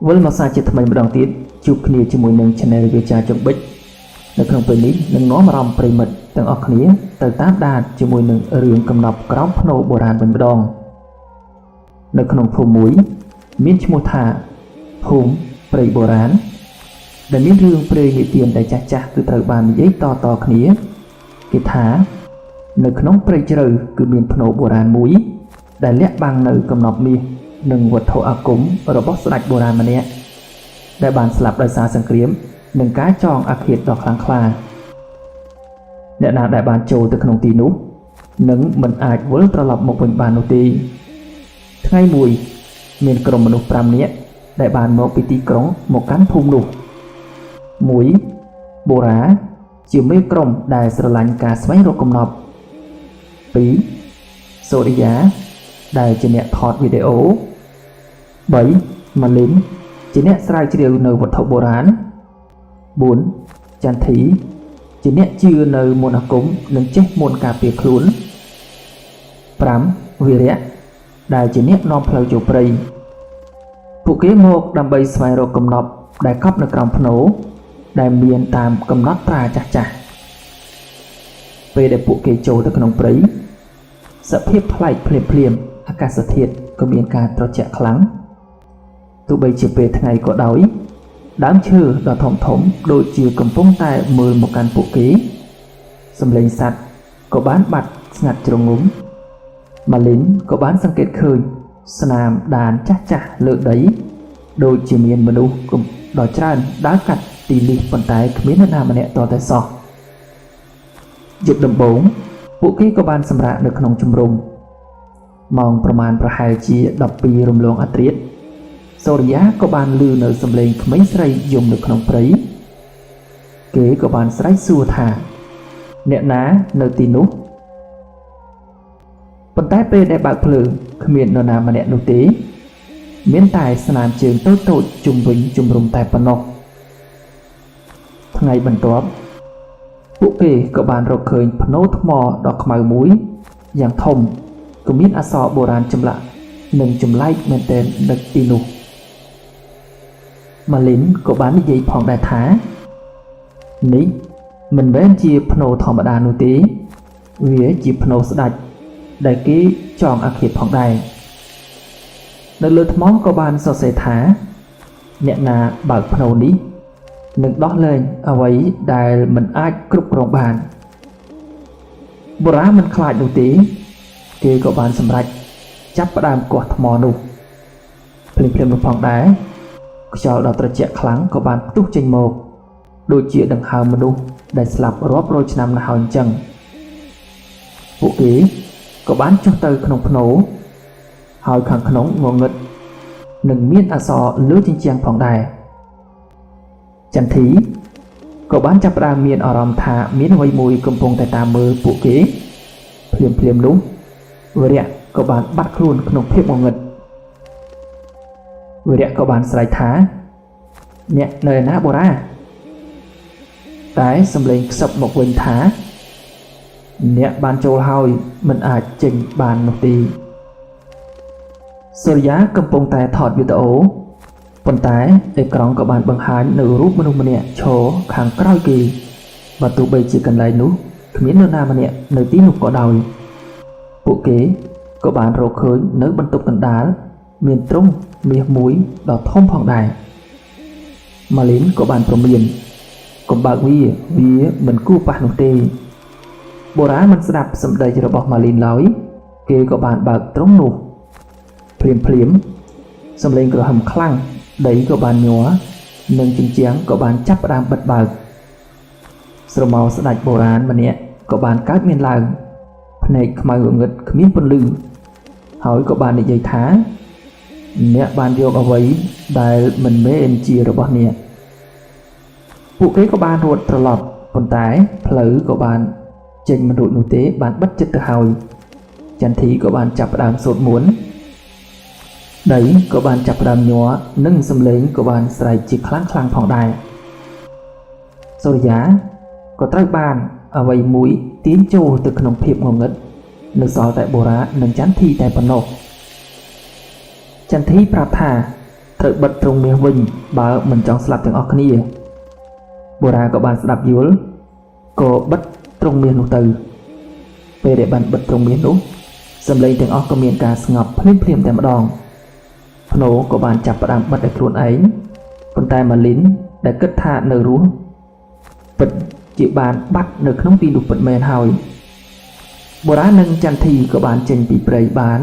វិលមកសាជាថ្មីម្ដងទៀតជួបគ្នាជាមួយនឹង Channel វាចាចុងបិចនៅក្នុងពេលនេះនឹងនាំអារម្មណ៍ប្រិមិត្តទាំងអស់គ្នាទៅតាមដានជាមួយនឹងរឿងកំណប់ក្រោមភ្នោបុរាណវិញម្ដងនៅក្នុងភូមិមួយមានឈ្មោះថាភូមិព្រៃបុរាណដែលមានរឿងព្រេងនិទានដែលចាស់ៗគឺត្រូវបាននិយាយតគ្នាគេថានៅក្នុងព្រៃជ្រៅគឺមានភ្នោបុរាណមួយដែលលាក់បាំងនៅកំណប់មាសនិងវត្ថុអាគមរបស់ស្ដេចបុរាណម្នាក់ដែលបានស្លាប់ដោយសារសង្គ្រាមនិងការចងអាឃាតដ៏ខ្លាំងក្លាអ្នកណាដែលបានចូលទៅក្នុងទីនោះនឹងមិនអាចវិលត្រឡប់មកវិញបាននោះទេថ្ងៃមួយមានក្រុមមនុស្ស5នាក់ដែលបានមកពីទីក្រុងមកកាន់ភូមិនោះ1បូរ៉ាជាមេក្រុមដែលស្រឡាញ់ការស្វែងរកកំណប់2សូរិយាដែលជាអ្នកថតវីដេអូ3ម៉ាលីនជាអ្នកស្រាវជ្រាវនៅវត្ថុបុរាណ4ចន្ទធីជាអ្នកជឿនៅមន្តអាគមនិងចេះមន្តការពារខ្លួន5វីរៈដែលជាអ្នកនាំផ្លូវចូលព្រៃពួកគេមកដើម្បីស្វែងរកកំណប់ដែលកប់នៅក្រោមភ្នោដែលមានតាមកំណត់ត្រាចាស់ពេលដែលពួកគេចូលទៅក្នុងព្រៃសភាពប្លែកភ្លាមអាកាសធាតុក៏មានការត្រជាក់ខ្លាំងទោះបីជាពេលថ្ងៃក៏ដោយដើមឈើដ៏ធំដូចជាកំពុងតែមើលមកកាន់ពួកគេសំឡេងសត្វក៏បានបាត់ស្ងាត់ជ្រងំម៉ាលីនក៏បានសង្កេតឃើញស្នាមដានចាស់លើដីដូចជាមានមនុស្សដ៏ច្រើនដើរកាត់ទីនេះប៉ុន្តែគ្មាននរណាម្នាក់តតែសោះយប់ដំបូងពួកគេក៏បានសម្រាកនៅក្នុងជំរំម៉ោងប្រហែលជា12រំលងអធ្រាត្រសូរិយាក៏បានឮនៅសំឡេងក្មេងស្រីយំនៅក្នុងព្រៃគេក៏បានស្រែកសួរថាអ្នកណានៅទីនោះប៉ុន្តែពេលដែលបើកភ្លើងគ្មាននរណាម្នាក់នោះទេមានតែស្នាមជើងតូចជុំវិញជំរំតែប៉ុណ្ណោះថ្ងៃបន្ទាប់ពួកគេក៏បានរកឃើញភ្នោថ្មដ៏ខ្មៅមួយយ៉ាងធំក៏មានអក្សរបុរាណចម្លាក់និងចម្លែកមែនទែននៅទីនោះម៉ាលីនក៏បាននិយាយផងដែរថានេះមិនមែនជាភ្នោធម្មតានោះទេវាជាភ្នោស្ដេចដែលគេចងអាឃាតផងដែរនៅលើថ្មក៏បានសរសេរថាអ្នកណាបើកភ្នោនេះនឹងដោះលែងអ្វីដែលមិនអាចគ្រប់គ្រងបានបុរាណមិនខ្លាចនោះទេគេក៏បានសម្រេចចាប់ផ្ដើមគាស់ថ្មនោះភ្លាមនោះផងដែរខ្យល់ដ៏ត្រជាក់ខ្លាំងក៏បានផ្ទុះចេញមកដូចជាដង្ហើមមនុស្សដែលស្លាប់រាប់រយឆ្នាំណាស់ហើយអញ្ចឹងពួកគេក៏បានចុះទៅក្នុងភ្នោហើយខាងក្នុងងងឹតនឹងមានអក្សរលើជញ្ជាំងផងដែរចន្ទធីក៏បានចាប់ផ្ដើមមានអារម្មណ៍ថាមានអ្វីមួយកំពុងតែតាមមើលពួកគេភ្លាមនោះវីរៈក៏បានបាត់ខ្លួនក្នុងភាពងងឹតវីរៈក៏បានស្រែកថាអ្នកនៅណាបូរ៉ាតែសំឡេងខ្សឹបមកវិញថាអ្នកបានចូលហើយមិនអាចចេញបាននោះទេសូរិយាកំពុងតែថតវីដេអូប៉ុន្តែអេក្រង់ក៏បានបង្ហាញនៅរូបមនុស្សម្នាក់ឈរខាងក្រោយគេបើទោះបីជាកន្លែងនោះគ្មាននរណាម្នាក់នៅទីនោះក៏ដោយពួកគេក៏បានរកឃើញនៅបន្ទប់កណ្ដាលមានទ្រង់មាសមួយដ៏ធំផងដែរម៉ាលីនក៏បានព្រមានកុំបើកវាមិនគួរប៉ះនោះទេបុរាណមិនស្ដាប់សម្ដីរបស់ម៉ាលីនឡើយគេក៏បានបើកទ្រង់នោះភ្លាមសំឡេងក្រហមខ្លាំងដីក៏បានញ័រនិងជញ្ជាំងក៏បានចាប់ផ្ដើមបិទបើកស្រមោលស្ដេចបុរាណម្នាក់ក៏បានកើតមានឡើងភ្នែកខ្មៅងងឹតគ្មានពន្លឺហើយក៏បាននិយាយថាអ្នកបានយកអ្វីដែលមិនមែនជារបស់អ្នកពួកគេក៏បានរត់ត្រឡប់ប៉ុន្តែផ្លូវក៏បានចេញមិនរួចនោះទេបានបិទចិត្តទៅហើយចន្ទធីក៏បានចាប់ផ្ដើមសូត្រមន្តដីក៏បានចាប់ផ្ដើមញ័រនិងសំឡេងក៏បានស្រែកជាខ្លាំងផងដែរសូរិយាក៏ត្រូវបានអ្វីមួយទាញចូលទៅក្នុងភាពងងឹតនៅសល់តែបូរ៉ានិងចន្ទធីតែប៉ុណ្ណោះចន្ទធីប្រាប់ថា ត្រូវបិទទ្រង់មាសវិញបើមិនចង់ស្លាប់ទាំងអស់គ្នាបុរាក៏បានស្ដាប់យល់ក៏បិទទ្រង់មាសនោះទៅពេលដែលបានបិទទ្រង់មាសនោះសម្លេងទាំងអស់ក៏មានការស្ងប់ភ្លាមតែម្ដងភ្នោក៏បានចាប់ផ្ដើមបិទឲ្យខ្លួនឯងប៉ុន្តែម៉ាលីនដែលគិតថានៅរស់ពិតជាបានបាត់នៅក្នុងទីនោះពិតមែនហើយបុរាណនិងចន្ទធីក៏បានចេញពីព្រៃបាន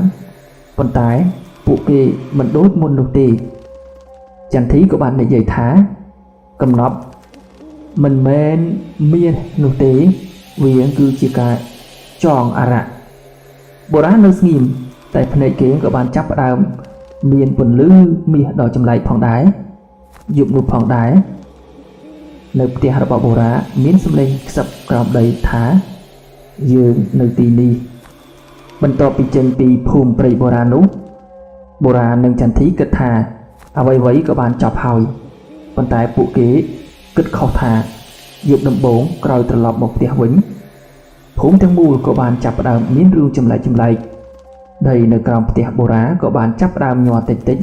ប៉ុន្តែពួកគេមិនដូចមុននោះទេចន្ទធីក៏បាននិយាយថាកំណប់មិនមែនមាននោះទេវាគឺជាការចងអារៈបុរាណនៅស្ងៀមតែភ្នែកគេក៏បានចាប់ផ្ដើមមានពន្លឺមាសដ៏ចម្លែកផងដែរយប់នោះផងដែរនៅផ្ទះរបស់បុរាណមានសម្លេងខ្សឹបក្រោមដីថាយើងនៅទីនេះបន្ទាប់ពីចេញពីភូមិព្រៃបុរាណនោះបុរាណនិងចន្ទធីគិតថាអ្វីក៏បានចប់ហើយប៉ុន្តែពួកគេគិតខុសថាយប់ដំបូងក្រោយត្រឡប់មកផ្ទះវិញភូមិទាំងមូលក៏បានចាប់ផ្ដើមមានរឿងចម្លែកដីនៅក្រោមផ្ទះបុរាណក៏បានចាប់ផ្ដើមញ័រតិច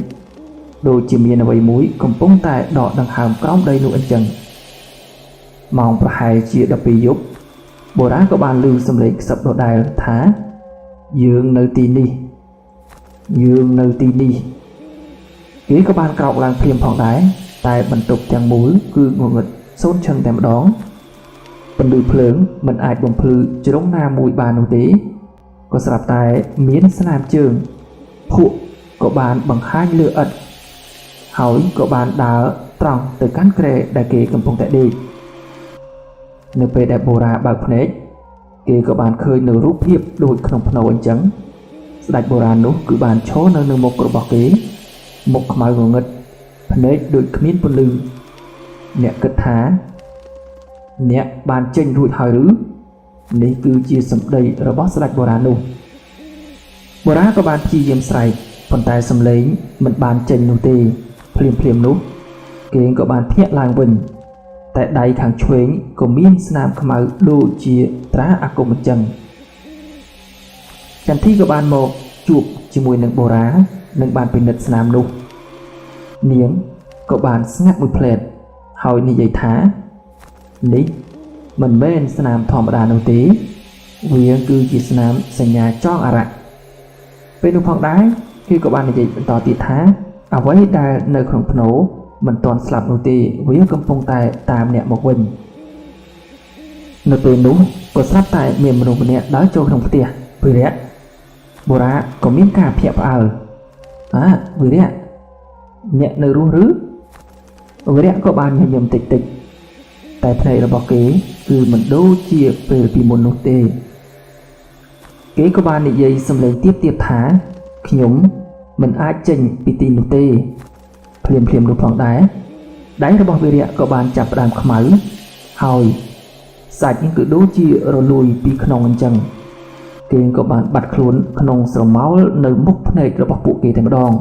ដូចជាមានអ្វីមួយកំពុងតែដកដង្ហើមក្រោមដីនោះអញ្ចឹងម៉ោងប្រហែលជា12យប់បុរាណក៏បានឮសំឡេងខ្សឹបដដែលថាយើងនៅទីនេះគេក៏បានក្រោកឡើងភ្លាមផងដែរតែបន្ទប់ទាំងមូលគឺងងឹតសូន្យឈឹងតែម្ដងពន្លឺភ្លើងមិនអាចបំភ្លឺជ្រុងណាមួយបាននោះទេក៏ស្រាប់តែមានស្នាមជើងភក់ក៏បានបង្ហាញលើឥដ្ឋហើយក៏បានដើរត្រង់ទៅកាន់គ្រែដែលគេកំពុងតែដេកនៅពេលដែលបុរាណបើកភ្នែកគេក៏បានឃើញនៅរូបភាពដូចក្នុងភ្នោអញ្ចឹងស្ដេចបុរាណនោះគឺបានឈរនៅមុខរបស់គេមុខខ្មៅងងឹតភ្នែកដូចគ្មានពន្លឺអ្នកគិតថាអ្នកបានចេញរួចហើយឬនេះគឺជាសម្ដីរបស់ស្ដេចបុរាណនោះបុរាណក៏បានព្យាយាមស្រែកប៉ុន្តែសំឡេងមិនបានចេញនោះទេភ្លាមនោះគេក៏បានភ្ញាក់ឡើងវិញតែដៃខាងឆ្វេងក៏មានស្នាមខ្មៅដូចជាត្រាអាគមអញ្ចឹងចន្ទធីក៏បានមកជួបជាមួយនឹងបុរាណនិងបានពិនិត្យស្នាមនោះនាងក៏បានស្ងាត់មួយភ្លែតហើយនិយាយថានេះមិនមែនស្នាមធម្មតានោះទេវាគឺជាស្នាមសញ្ញាចងអារៈពេលនោះផងដែរគេក៏បាននិយាយបន្តទៀតថាអ្វីដែលនៅក្នុងភ្នោមិនទាន់ស្លាប់នោះទេវាកំពុងតែតាមអ្នកមកវិញនៅពេលនោះក៏ស្រាប់តែមានមនុស្សម្នាក់ដើរចូលក្នុងផ្ទះវីរៈបុរាណក៏មានការភ្ញាក់ផ្អើលវីរៈអ្នកនៅរស់ឬវីរៈក៏បានញញឹមតិចតែភ្នែករបស់គេគឺមិនដូចជាពេលពីមុននោះទេគេក៏បាននិយាយសំឡេងទៀបថាខ្ញុំមិនអាចចេញពីទីនោះទេភ្លាមនោះផងដែរដៃរបស់វីរៈក៏បានចាប់ផ្ដើមខ្មៅហើយសាច់នេះគឺដូចជារលួយពីក្នុងអញ្ចឹងគេក៏បានបាត់ខ្លួនក្នុងស្រមោលនៅមុខភ្នែករបស់ពួកគេតែម្ដង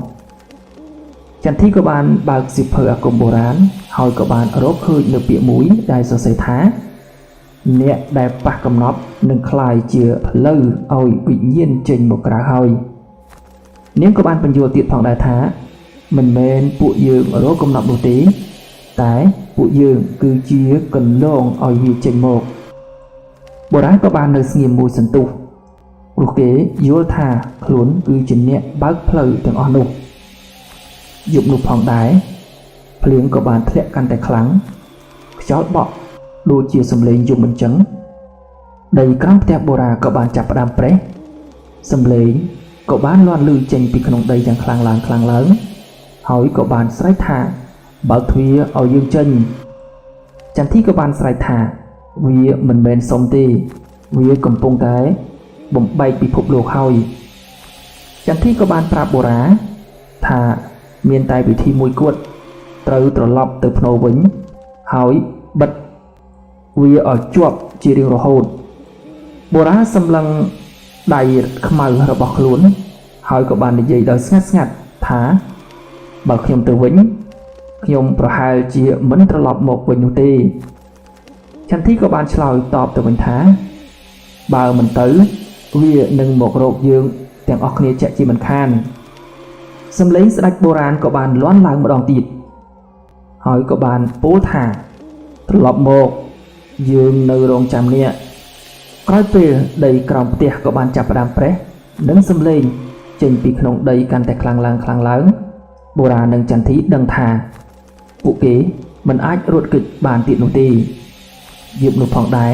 ចន្ទធីក៏បានបើកសៀវភៅអាគមបុរាណហើយក៏បានរកឃើញនៅពាក្យមួយដែលសរសេរថាអ្នកដែលប៉ះកំណប់នឹងคล้ายជាផ្លូវឲ្យវិញ្ញាណចេញមកក្រៅហើយនាងក៏បានបញ្យល់ទៀតផងដែរថាមិនមែនពួកយើងរកកំណប់នោះទេតែពួកយើងគឺជាកន្លងឲ្យវាចេញមកបុរាណក៏បាននៅស្ងៀមមួយសន្ទុះព្រោះគេយល់ថាខ្លួនគឺជាអ្នកបើកផ្លូវទាំងអស់នោះយប់នោះផងដែរភ្លៀងក៏បានធ្លាក់កាន់តែខ្លាំងខ្យល់បក់ដូចជាសំឡេងយំអញ្ចឹងដីក្រោមផ្ទះបុរាណក៏បានចាប់ផ្ដើមប្រេះសំឡេងក៏បានលាន់ឮចេញពីក្នុងដីយ៉ាងខ្លាំងឡើងហើយក៏បានស្រែកថាបើកទ្វារឲ្យយើងចេញចន្ទធីក៏បានស្រែកថាវាមិនមែនសុំទេវាកំពុងតែបំបែកពិភពលោកហើយចន្ទធីក៏បានប្រាប់បុរាណថាមានតែវិធីមួយគត់ត្រូវត្រឡប់ទៅភ្នោវិញហើយបិទវាឲ្យជាប់ជារៀងរហូតបុរាណសម្លឹងដៃខ្មៅរបស់ខ្លួនហើយក៏បាននិយាយដោយស្ងាត់ថាបើខ្ញុំទៅវិញខ្ញុំប្រហែលជាមិនត្រឡប់មកវិញនោះទេចន្ទធីក៏បានឆ្លើយតបទៅវិញថាបើមិនទៅវានឹងមករកយើងទាំងអស់គ្នាជាក់ជាមិនខាន សំឡេងស្ដេចបុរាណក៏បានលាន់ឡើងម្ដងទៀតហើយក៏បានពោលថាត្រឡប់មកយើងនៅរងចាំនេះក្រោយពេលដីក្រោមផ្ទះក៏បានចាប់ផ្ដើមប្រេះនិងសំឡេងចេញពីក្នុងដីកាន់តែខ្លាំងឡើងបុរាណនិងចន្ទធីដឹងថាពួកគេមិនអាចរត់គេចបានទៀតនោះទេយប់នោះផងដែរ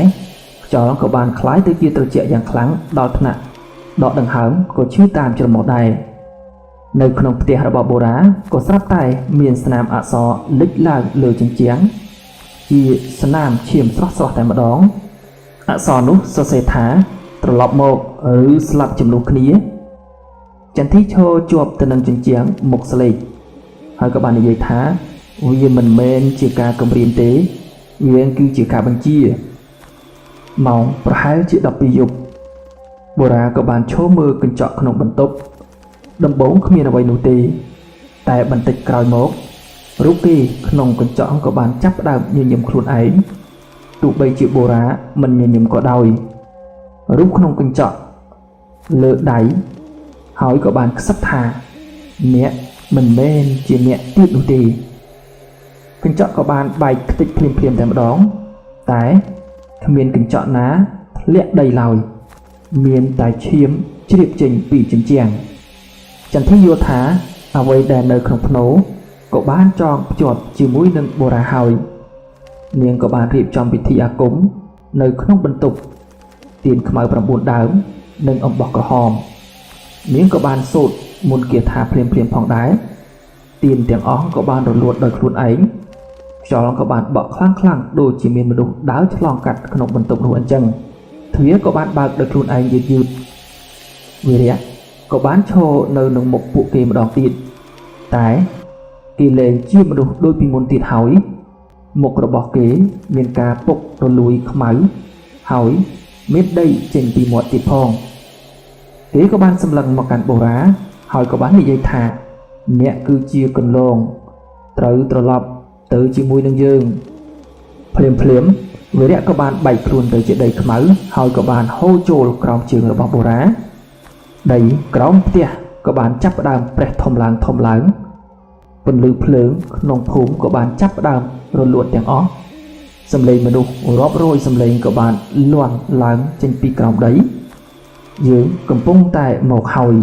ខ្យល់ក៏បានคล้ายទៅជាត្រជាក់យ៉ាងខ្លាំងដល់ថ្នាក់ដកដង្ហើមក៏ឈឺតាមច្រមុះដែរនៅក្នុងផ្ទះរបស់បុរាណក៏ស្រាប់តែមានស្នាមអក្សរលេចឡើងលើជញ្ជាំងជាស្នាមឈាមស្រស់តែម្ដងអក្សរនោះសរសេរថាត្រឡប់មកឬស្លាប់ជំនួសគ្នាចន្ទធីឈរជាប់ទៅនឹងជញ្ជាំងមុខស្លេកហើយក៏បាននិយាយថាវាមិនមែនជាការគំរាមទេវាគឺជាការបញ្ជាម៉ោងប្រហែលជា12យប់បុរាណក៏បានឈរមើលកញ្ចក់ក្នុងបន្ទប់ដំបូងគ្មានអ្វីនោះទេតែបន្តិចក្រោយមករូបគេក្នុងកញ្ចក់ក៏បានចាប់ផ្ដើមញញឹមខ្លួនឯងទោះបីជាបុរាណមិនញញឹមក៏ដោយរូបក្នុងកញ្ចក់លើដៃហើយក៏បានខ្សឹបថាអ្នកមិនមែនជាអ្នកទៀតនោះទេកញ្ចក់ក៏បានបែកខ្ទេចភ្លាមតែម្ដងតែគ្មានកញ្ចក់ណាធ្លាក់ដីឡើយមានតែឈាមជ្រាបចេញពីជញ្ជាំងចន្ទធីយល់ថាអ្វីដែលនៅក្នុងភ្នោក៏បានចងភ្ជាប់ជាមួយនឹងបុរាណហើយនាងក៏បានរៀបចំពិធីអាគមនៅក្នុងបន្ទប់ទៀនខ្មៅ9ដើមនិងអំបោះក្រហមនាងក៏បានសូត្រមន្តគាថាភ្លាមផងដែរទៀនទាំងអស់ក៏បានរលត់ដោយខ្លួនឯងខ្យល់ក៏បានបក់ខ្លាំងដូចជាមានមនុស្សដើរឆ្លងកាត់ក្នុងបន្ទប់នោះអញ្ចឹងទ្វារក៏បានបើកដោយខ្លួនឯងយឺតវីរៈក៏បានឈរនៅនឹងមុខពួកគេម្ដងទៀតតែគេលែងជាមនុស្សដូចពីមុនទៀតហើយមុខរបស់គេមានការពុករលួយខ្មៅហើយមានដីចេញពីមាត់ទៀតផងគេក៏បានសម្លឹងមកកាន់បុរាណហើយក៏បាននិយាយថាអ្នកគឺជាកន្លងត្រូវត្រឡប់ទៅជាមួយនឹងយើងភ្លាមវីរៈក៏បានបែកខ្លួនទៅជាដីខ្មៅហើយក៏បានហូរចូលក្រោមជើងរបស់បុរាណដីក្រោមផ្ទះក៏បានចាប់ផ្ដើមប្រេះធំឡើងពន្លឺភ្លើងក្នុងភូមិក៏បានចាប់ផ្ដើមរលត់ទាំងអស់សំឡេងមនុស្សរាប់រយសំឡេងក៏បានលាន់ឡើងចេញពីក្រោមដីយើងកំពុងតែមកហើយ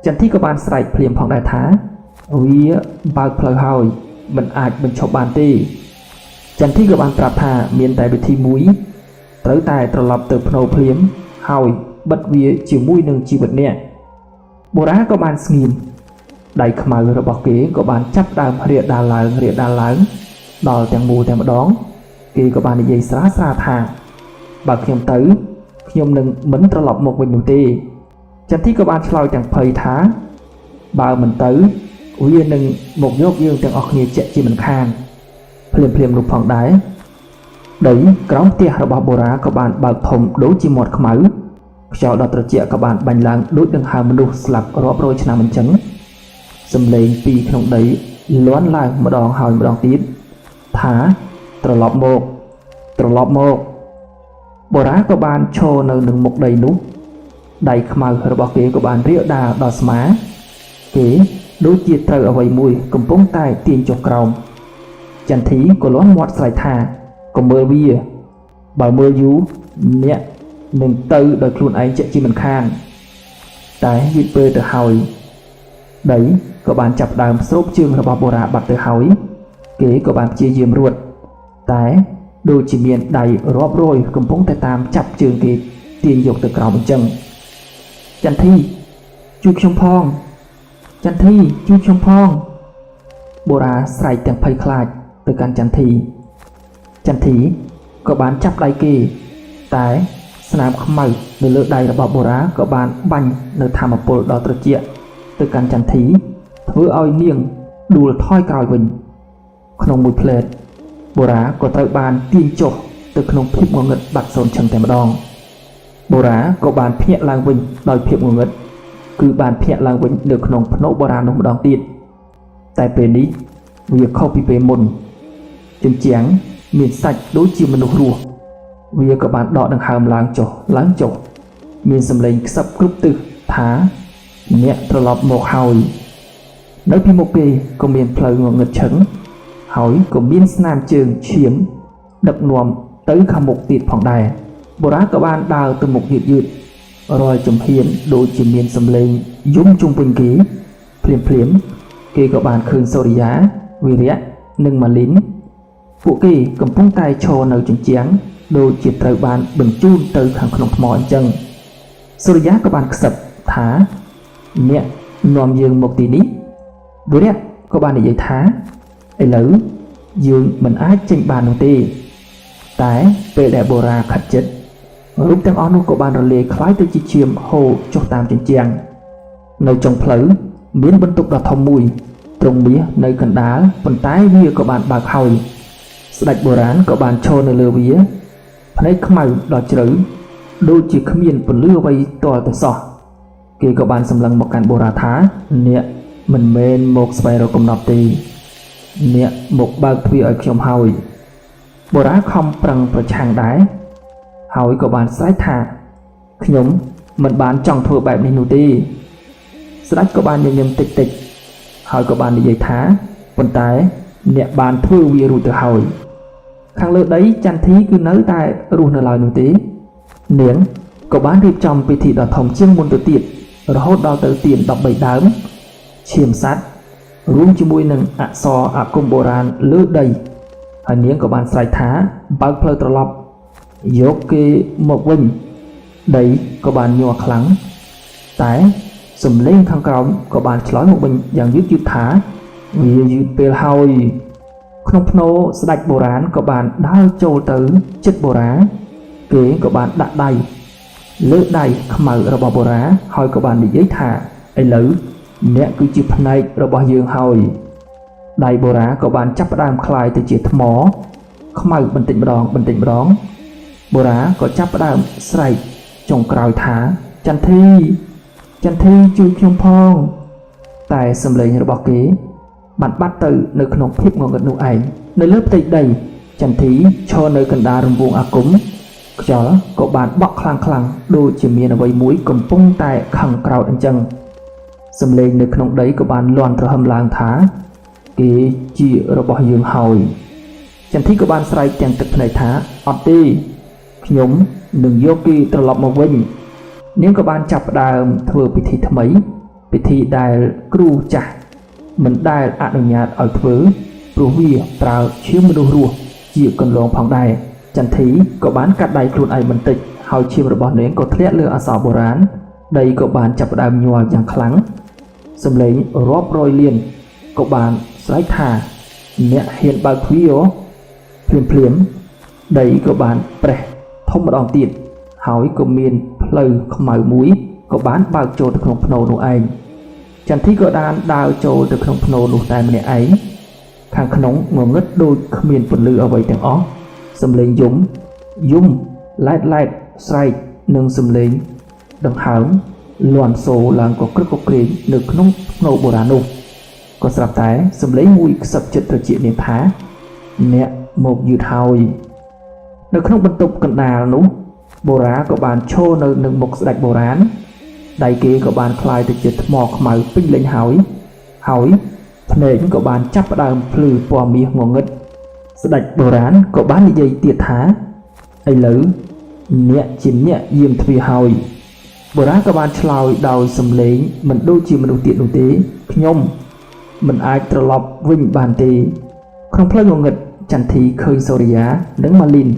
ចន្ទធីក៏បានស្រែកភ្លាមផងដែរថាវាបើកផ្លូវហើយមិនអាចបញ្ឈប់បានទេចន្ទធីក៏បានប្រាប់ថាមានតែវិធីមួយត្រូវតែត្រឡប់ទៅភ្នោភ្លាមហើយបិទវាជាមួយនឹងជីវិតអ្នកបុរាណក៏បានស្ងៀមដៃខ្មៅរបស់គេក៏បានចាប់ដើមរាដាលឡើងដល់ទាំងមូលតែម្ដងគេក៏បាននិយាយស្រាលថាបើខ្ញុំទៅខ្ញុំនឹងមិនត្រឡប់មកវិញនោះទេចន្ទធីក៏បានឆ្លើយទាំងភ័យថាបើមិនទៅវានឹងមកយកយើងទាំងអស់គ្នាជាក់ជាមិនខានភ្លាមនោះផងដែរដីក្រោមផ្ទះរបស់បុរាណក៏បានបើកធំដូចជាមាត់ខ្មៅខ្យល់ដ៏ត្រជាក់ក៏បានបាញ់ឡើងដូចដង្ហើមមនុស្សស្លាប់រាប់រយឆ្នាំអញ្ចឹងសំឡេងពីក្នុងដីលាន់ឡើងម្ដងហើយម្ដងទៀតថាត្រឡប់មកបុរាណក៏បានឈរនៅនឹងមុខដីនោះដៃខ្មៅរបស់គេក៏បានរាលដាលដល់ស្មាគេដូចជាត្រូវអ្វីមួយកំពុងតែទាញចុះក្រោមចន្ទធីក៏លាន់មាត់ស្រែកថាកុំមើលវាបើមើលយូរអ្នកនឹងទៅដោយខ្លួនឯងជាក់ជាមិនខានតែយឺតពេលទៅហើយដីក៏បានចាប់ដើមស្រូបជើងរបស់បុរាណបាត់ទៅហើយគេក៏បានព្យាយាមរត់តែដូចជាមានដៃរាប់រយកំពុងតែតាមចាប់ជើងគេទាញយកទៅក្រោមអញ្ចឹងចន្ទធីជួយខ្ញុំផងបុរាណស្រែកទាំងភ័យខ្លាចទៅកាន់ចន្ទធីក៏បានចាប់ដៃគេតែស្នាមខ្មៅនៅលើដៃរបស់បុរាណក៏បានបាញ់នៅធម្មពលដ៏ត្រជាក់ទៅកាន់ចន្ទធីធ្វើឲ្យនាងដួលថយក្រោយវិញក្នុងមួយភ្លែតបុរាណក៏ត្រូវបានទាញចុះទៅក្នុងភាពងងឹតបាត់សូន្យឈឹងតែម្ដងបុរាណក៏បានភ្ញាក់ឡើងវិញដោយភាពងងឹតគឺបានភ្ញាក់ឡើងវិញនៅក្នុងភ្នោបុរាណនោះម្ដងទៀតតែពេលនេះវាខុសពីពេលមុនជញ្ជាំងមានសាច់ដូចជាមនុស្សរស់វាក៏បានដកដង្ហើមឡើងចុះមានសំឡេងខ្សឹបគ្រប់ទិសថាអ្នកត្រឡប់មកហើយ នៅពីមុខគេក៏មានផ្លូវងងឹតឈឹងហើយក៏មានស្នាមជើងឈាមដឹកនាំទៅខាងមុខទៀតផងដែរបុរាណក៏បានដើរទៅមុខយឺតរាល់ជំហានដូចជាមានសម្លេងយំជុំវិញគេភ្លាមគេក៏បានឃើញសូរិយាវីរៈនិងម៉ាលីនពួកគេកំពុងតែឈរនៅជញ្ជាំងដូចជាត្រូវបានបញ្ជូនទៅខាងក្នុងថ្មអញ្ចឹងសូរិយាក៏បានខ្សឹបថាអ្នកនាំយើងមកទីនេះវីរៈក៏បាននិយាយថាឥឡូវយើងមិនអាចចេញបាននោះទេតែពេលដែលបូរាខិតជិតរូបទាំងអស់នោះក៏បានរលាយคล้ายទៅជាឈាមហូរចុះតាមជញ្ជាំងនៅចុងផ្លូវមានបន្ទប់ដ៏ធំមួយទ្រង់មាសនៅកណ្ដាលប៉ុន្តែវាក៏បានបើកហើយស្ដេចបុរាណក៏បានឈរនៅលើវាភ្នែកខ្មៅដ៏ជ្រៅដូចជាគ្មានពន្លឺអ្វីទាល់តែសោះគេក៏បានសម្លឹងមកកាន់បូរាថាអ្នកមិនមែនមកស្វែងរកកំណត់ទេអ្នកមកបើកទ្វារឲ្យខ្ញុំហើយបូរាខំប្រឹងប្រឆាំងដែរហើយក៏បានស្រែកថាខ្ញុំមិនបានចង់ធ្វើបែបនេះនោះទេស្ដេចក៏បានញញឹមតិចហើយក៏បាននិយាយថាប៉ុន្តែអ្នកបានធ្វើវារួចទៅហើយខាងលើដីចន្ទធីគឺនៅតែរស់នៅឡើយនោះទេនាងក៏បានរៀបចំពិធីដ៏ធំជាងមុនទៅទៀតរហូតដល់ទៅទៀន13ដើមឈាមសត្វរួមជាមួយនឹងអក្សរអាគមបុរាណលើដីហើយនាងក៏បានស្រែកថាបើកផ្លូវត្រឡប់យកគេមកវិញដីក៏បានញ័រខ្លាំងតែសំឡេងខាងក្រោមក៏បានឆ្លើយមកវិញយ៉ាងយឺតថាវាយឺតពេលហើយក្នុងភ្នោស្ដេចបុរាណក៏បានដើរចូលទៅជិតបុរាគេក៏បានដាក់ដៃលើដៃខ្មៅរបស់បុរាហើយក៏បាននិយាយថាឥឡូវអ្នកគឺជាផ្នែករបស់យើងហើយដៃបុរាក៏បានចាប់ផ្ដើមคลายទៅជាថ្មខ្មៅបន្តិចម្ដងបុរាក៏ចាប់ផ្ដើមស្រែកចុងក្រោយថាចន្ទធីជួយខ្ញុំផងតែសំឡេងរបស់គេបានបាត់ទៅនៅក្នុងភាពងងឹតនោះឯងនៅលើផ្ទៃដីចន្ទធីឈរនៅកណ្ដាលរង្វង់អាគមខ្យល់ក៏បានបក់ខ្លាំងដូចជាមានអ្វីមួយកំពុងតែខឹងក្រោធអញ្ចឹងសំឡេងនៅក្នុងដីក៏បានលាន់ទ្រហឹមឡើងថាគេជារបស់យើងហើយចន្ទធីក៏បានស្រែកទាំងទឹកភ្នែកថាអត់ទេខ្ញុំនឹងយកគេត្រឡប់មកវិញនាងក៏បានចាប់ផ្ដើមធ្វើពិធីថ្មីពិធីដែលគ្រូចាស់មិនដែលអនុញ្ញាតឲ្យធ្វើព្រោះវាប្រើឈាមមនុស្សរស់ជាកន្លងផងដែរចន្ទធីក៏បានកាត់ដៃខ្លួនឯងបន្តិចហើយឈាមរបស់នាងក៏ធ្លាក់លើអក្សរបុរាណដីក៏បានចាប់ផ្ដើមញ័រយ៉ាងខ្លាំងសំឡេងរាប់រយលានក៏បានស្រែកថាអ្នកហ៊ានបើកទ្វារភ្លាមដីក៏បានប្រេះធំម្ដងទៀតហើយក៏មានផ្លូវខ្មៅមួយក៏បានបើកចូលទៅក្នុងភ្នោនោះឯងចន្ទធីក៏បានដើរចូលទៅក្នុងភ្នោនោះតែម្នាក់ឯងខាងក្នុងងងឹតដូចគ្មានពន្លឺអ្វីទាំងអស់សំឡេងយំឡែតស្រែកនិងសំឡេងដង្ហើមលាន់សូរឡើងក៏ក្រឹកក៏ក្រែងនៅក្នុងភ្នោបុរាណនោះក៏ស្រាប់តែសំឡេងមួយខ្សឹបចិត្តត្រជានាងថាអ្នកមកយឺតហើយនៅក្នុងបន្ទប់កណ្ដាលនោះបូរាក៏បានឈរនៅនឹងមុខស្ដេចបុរាណដៃគេក៏បានคล้ายទៅជាថ្មខ្មៅពេញលេញហើយភ្នែកក៏បានចាប់ផ្ដើមភ្លឺពណ៌មាសងងឹតស្ដេចបុរាណក៏បាននិយាយទៀតថាឥឡូវអ្នកជាអ្នកយាមទ្វារហើយបូរាក៏បានឆ្លើយដោយសំឡេងមិនដូចជាមនុស្សទៀតនោះទេខ្ញុំមិនអាចត្រឡប់វិញបានទេក្នុងផ្លូវងងឹតចន្ទធីឃើញសូរិយានិងម៉ាលីន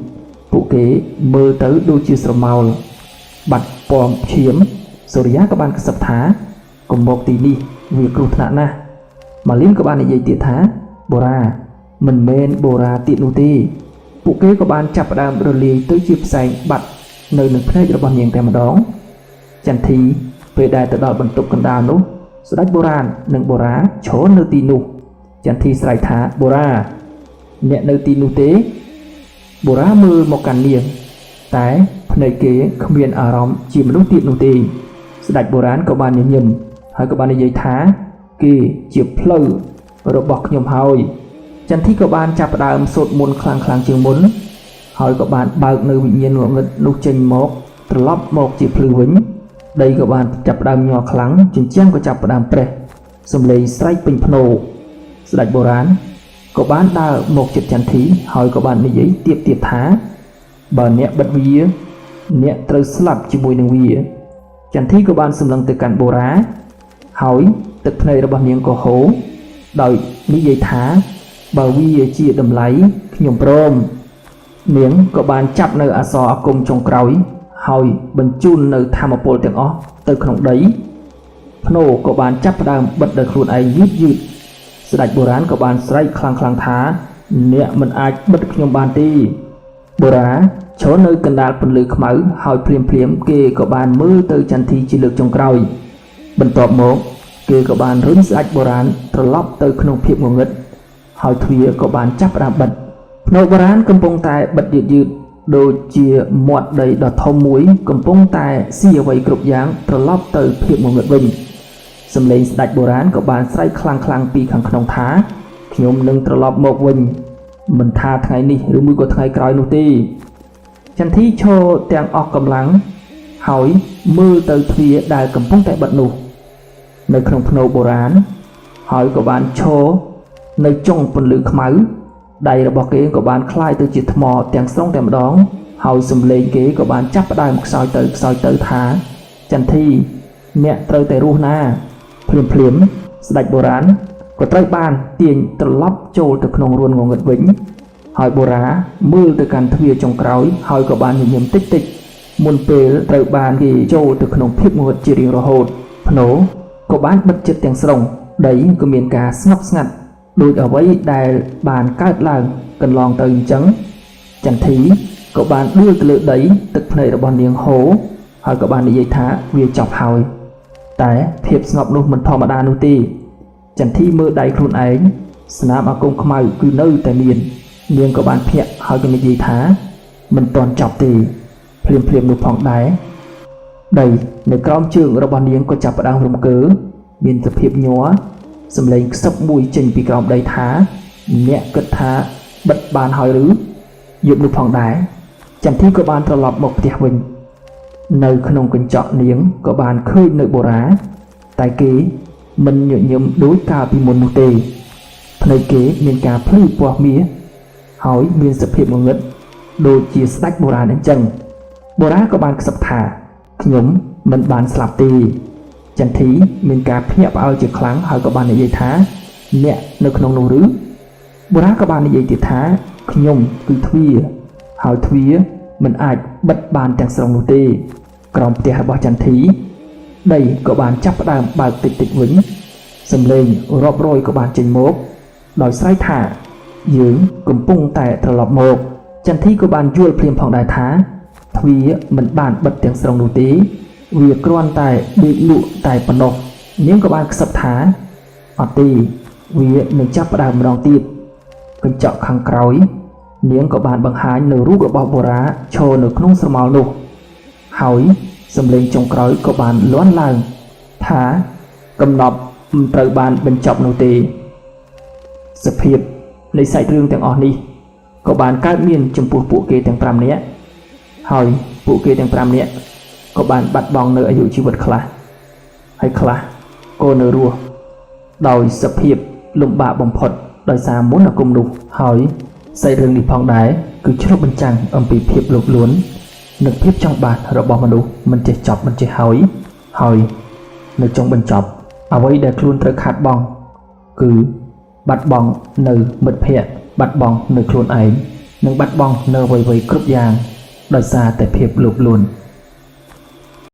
ពួកគេមើលទៅដូចជាស្រមោលបាត់ពណ៌ឈាមសូរិយាក៏បានខ្សឹបថាកុំមកទីនេះវាគ្រោះថ្នាក់ណាស់ម៉ាលីនក៏បាននិយាយទៀតថាបូរាមិនមែនបូរាទៀតនោះទេពួកគេក៏បានចាប់ផ្ដើមរលាយទៅជាផ្សែងបាត់នៅនឹងភ្នែករបស់នាងតែម្ដងចន្ទធីពេលដែលទៅដល់បន្ទប់កណ្ដាលនោះស្ដេចបុរាណនិងបូរាឈរនៅទីនោះចន្ទធីស្រែកថាបូរាអ្នកនៅទីនោះទេបូរាមើលមកកាន់នាងតែភ្នែកគេគ្មានអារម្មណ៍ជាមនុស្សទៀតនោះទេស្ដេចបុរាណក៏បានញញឹមហើយក៏បាននិយាយថាគេជាផ្លូវរបស់ខ្ញុំហើយចន្ទធីក៏បានចាប់ផ្ដើមសូត្រមន្តខ្លាំងជាងមុនហើយក៏បានបើកនៅវិញ្ញាណងងឹតនោះចេញមកត្រឡប់មកជាភ្លឺវិញដីក៏បានចាប់ផ្ដើមញ័រខ្លាំងជញ្ជាំងក៏ចាប់ផ្ដើមប្រេះ សំឡេងស្រែកពេញភ្នោស្ដេចបុរាណក៏បានដើរមកជិតចន្ទធីហើយក៏បាននិយាយទៀបថាបើអ្នកបិទវាអ្នកត្រូវស្លាប់ជាមួយនឹងវាចន្ទធីក៏បានសម្លឹងទៅកាន់បូរ៉ាហើយទឹកភ្នែករបស់នាងក៏ហូរដោយនិយាយថាបើវាជាតម្លៃខ្ញុំព្រមនាងក៏បានចាប់នៅអក្សរអាគមចុងក្រោយហើយបញ្ជូននៅធម្មពលទាំងអស់ទៅក្នុងដីភ្នោក៏បានចាប់ផ្ដើមបិទដោយខ្លួនឯងយឺតស្ដេចបុរាណក៏បានស្រែកខ្លាំងៗថាអ្នកមិនអាចបិទខ្ញុំបានទេបូរ៉ាឈរនៅកណ្ដាលពន្លឺខ្មៅហើយភ្លាមគេក៏បានមើលទៅចន្ទធីជាលើកចុងក្រោយបន្ទាប់មកគេក៏បានរុញស្ដេចបុរាណត្រឡប់ទៅក្នុងភាពងងឹតហើយទ្វារក៏បានចាប់ផ្ដើមបិទភ្នោបុរាណកំពុងតែបិទយឺតដូចជាមាត់ដីដ៏ធំមួយកំពុងតែស៊ីអ្វីគ្រប់យ៉ាងត្រឡប់ទៅភាពងងឹតវិញសំឡេងស្ដេចបុរាណក៏បានស្រែកខ្លាំងពីខាងក្នុងថាខ្ញុំនឹងត្រឡប់មកវិញមិនថាថ្ងៃនេះឬមួយក៏ថ្ងៃក្រោយនោះទេចន្ទធីឈរទាំងអស់កម្លាំងហើយមើលទៅទ្វារដែលកំពុងតែបិទនោះនៅក្នុងភ្នោបុរាណហើយក៏បានឈរនៅចុងពន្លឺខ្មៅដៃរបស់គេក៏បានคล้ายទៅជាថ្មទាំងស្រុងតែម្ដងហើយសំឡេងគេក៏បានចាប់ផ្ដើមខ្សោយទៅថាចន្ទធីអ្នកត្រូវតែរស់ណាភ្លាមស្ដេចបុរាណក៏ត្រូវបានទាញត្រឡប់ចូលទៅក្នុងរួនងងឹតវិញហើយបូរ៉ាមើលទៅកាន់ទ្វារចុងក្រោយហើយក៏បានញញឹមតិចមុនពេលត្រូវបានគេចូលទៅក្នុងភាពងងឹតជារៀងរហូតភ្នោក៏បានបិទចិត្តទាំងស្រុងដីក៏មានការស្ងប់ស្ងាត់ដោយអ្វីដែលបានកើតឡើងកន្លងទៅអញ្ចឹងចន្ទធីក៏បានដួលទៅលើដីទឹកភ្នែករបស់នាងហូរហើយក៏បាននិយាយថាវាចប់ហើយតែភាពស្ងប់នោះមិនធម្មតានោះទេចន្ទធីមើលដៃខ្លួនឯងស្នាមអាគមខ្មៅគឺនៅតែមាននាងក៏បានភ្ញាក់ហើយក៏និយាយថាមិនទាន់ចប់ទេភ្លាមនោះផងដែរដីនៅក្រោមជើងរបស់នាងក៏ចាប់ផ្ដើមរំកើមានសភាពញ័រសំឡេងខ្សឹបមួយចេញពីក្រោមដីថាអ្នកគិតថាបិទបានហើយឬយប់នោះផងដែរចន្ទធីក៏បានត្រឡប់មកផ្ទះវិញនៅក្នុងកញ្ចក់នាងក៏បានឃើញនៅបូរ៉ាតែគេមិនញញឹមដូចកាលពីមុននោះទេភ្នែកគេមានការភ្លឺពណ៌មាសហើយមានសភាពងងឹតដូចជាស្ដេចបុរាណអញ្ចឹងបូរ៉ាក៏បានខ្សឹបថាខ្ញុំមិនបានស្លាប់ទេចន្ទធីមានការភ្ញាក់ផ្អើលជាខ្លាំងហើយក៏បាននិយាយថាអ្នកនៅក្នុងនោះឬបូរ៉ាក៏បាននិយាយទៀតថាខ្ញុំគឺទ្វារហើយទ្វារមិនអាចបិទបានទាំងស្រុងនោះទេក្រោមផ្ទះរបស់ចន្ទធីដីក៏បានចាប់ផ្ដើមបើកតិចវិញសំឡេងរាប់រយក៏បានចេញមកដោយស្រែកថាយើងកំពុងតែត្រឡប់មកចន្ទធីក៏បានយល់ភ្លាមផងដែរថាទ្វារមិនបានបិទទាំងស្រុងនោះទេវាគ្រាន់តែដេកលក់តែប៉ុណ្ណោះនាងក៏បានខ្សឹបថាអត់ទេវានឹងចាប់ផ្ដើមម្ដងទៀតកញ្ចក់ខាងក្រោយនាងក៏បានបង្ហាញនៅរូបរបស់បូរ៉ាឈរនៅក្នុងស្រមោលនោះហើយសំឡេងចុងក្រោយក៏បានលាន់ឡើងថាកំណប់មិនត្រូវបានបញ្ចប់នោះទេសភាពនៃសាច់រឿងទាំងអស់នេះក៏បានកើតមានចំពោះពួកគេទាំង5នាក់ហើយពួកគេទាំង5នាក់ក៏បានបាត់បង់នៅអាយុជីវិតខ្លះហើយខ្លះក៏នៅរស់ដោយសភាពលំបាកបំផុតដោយសារមន្តអាគមនោះហើយសាច់រឿងនេះផងដែរគឺឆ្លុះបញ្ចាំងអំពីភាពលោភលន់និងភាពចង់បានរបស់មនុស្សមិនចេះចប់មិនចេះហើយនៅចុងបញ្ចប់អ្វីដែលខ្លួនត្រូវខាតបង់គឺបាត់បង់នៅមិត្តភ័ក្តិបាត់បង់នៅខ្លួនឯងនិងបាត់បង់នៅអ្វីៗគ្រប់យ៉ាងដោយសារតែភាពលោភលន់